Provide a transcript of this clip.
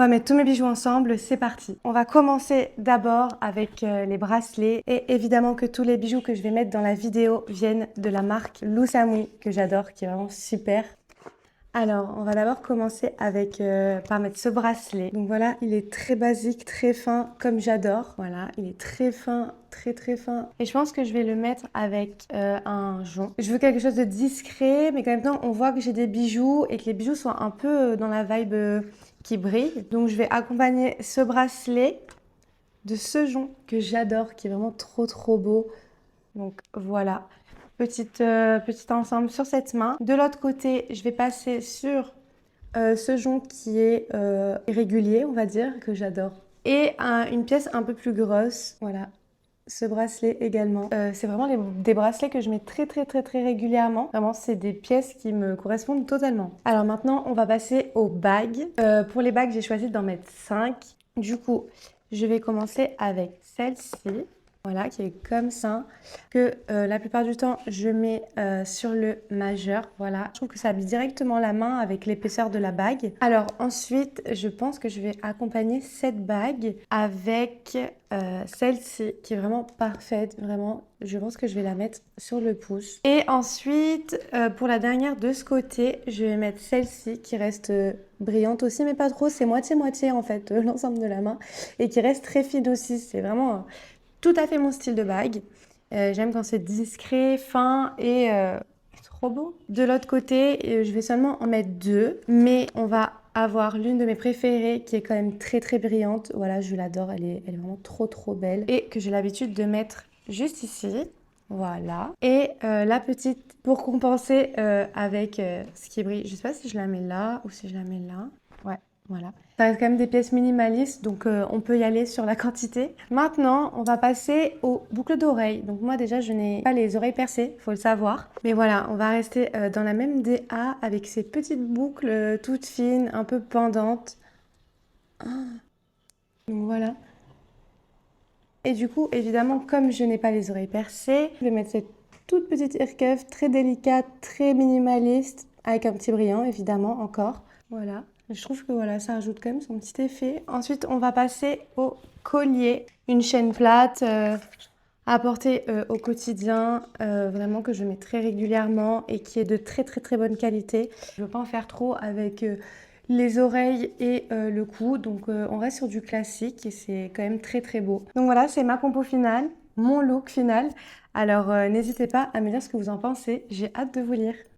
va mettre tous mes bijoux ensemble, c'est parti. On va commencer d'abord avec les bracelets. Et évidemment que tous les bijoux que je vais mettre dans la vidéo viennent de la marque Lou Samui, que j'adore, qui est vraiment super. Alors, on va d'abord commencer avec par mettre ce bracelet. Donc voilà, il est très basique, très fin, comme j'adore. Voilà, il est très fin, très très fin. Et je pense que je vais le mettre avec un jonc. Je veux quelque chose de discret, mais en même temps, on voit que j'ai des bijoux et que les bijoux soient un peu dans la vibe qui brille. Donc je vais accompagner ce bracelet de ce jonc que j'adore, qui est vraiment trop trop beau. Donc voilà. Petit ensemble sur cette main. De l'autre côté, je vais passer sur ce jonc qui est irrégulier, on va dire, que j'adore. Et une pièce un peu plus grosse, voilà, ce bracelet également. C'est vraiment des bracelets que je mets très très très très régulièrement. Vraiment, c'est des pièces qui me correspondent totalement. Alors maintenant, on va passer aux bagues. Pour les bagues, j'ai choisi d'en mettre 5. Du coup, je vais commencer avec celle-ci. Voilà, qui est comme ça, que la plupart du temps, je mets sur le majeur. Voilà, je trouve que ça habille directement la main avec l'épaisseur de la bague. Alors ensuite, je pense que je vais accompagner cette bague avec celle-ci, qui est vraiment parfaite. Vraiment, je pense que je vais la mettre sur le pouce. Et ensuite, pour la dernière de ce côté, je vais mettre celle-ci, qui reste brillante aussi, mais pas trop. C'est moitié-moitié en fait, l'ensemble de la main. Et qui reste très fine aussi. C'est vraiment... tout à fait mon style de bague. J'aime quand c'est discret, fin et trop beau. De l'autre côté, je vais seulement en mettre 2, mais on va avoir l'une de mes préférées qui est quand même très très brillante. Voilà, je l'adore, elle est vraiment trop trop belle. Et que j'ai l'habitude de mettre juste ici. Voilà. Et la petite, pour compenser avec ce qui brille, je sais pas si je la mets là ou si je la mets là. Ouais, voilà. Ça reste quand même des pièces minimalistes, donc on peut y aller sur la quantité. Maintenant, on va passer aux boucles d'oreilles. Donc moi déjà, je n'ai pas les oreilles percées, faut le savoir. Mais voilà, on va rester dans la même DA avec ces petites boucles toutes fines, un peu pendantes. Donc voilà. Et du coup, évidemment, comme je n'ai pas les oreilles percées, je vais mettre cette toute petite ear cuff très délicate, très minimaliste, avec un petit brillant, évidemment, encore. Voilà. Je trouve que voilà, ça ajoute quand même son petit effet. Ensuite, on va passer au collier. Une chaîne plate à porter au quotidien, vraiment que je mets très régulièrement et qui est de très très très bonne qualité. Je ne veux pas en faire trop avec les oreilles et le cou, donc on reste sur du classique et c'est quand même très très beau. Donc voilà, c'est ma compo finale, mon look final. Alors n'hésitez pas à me dire ce que vous en pensez, j'ai hâte de vous lire.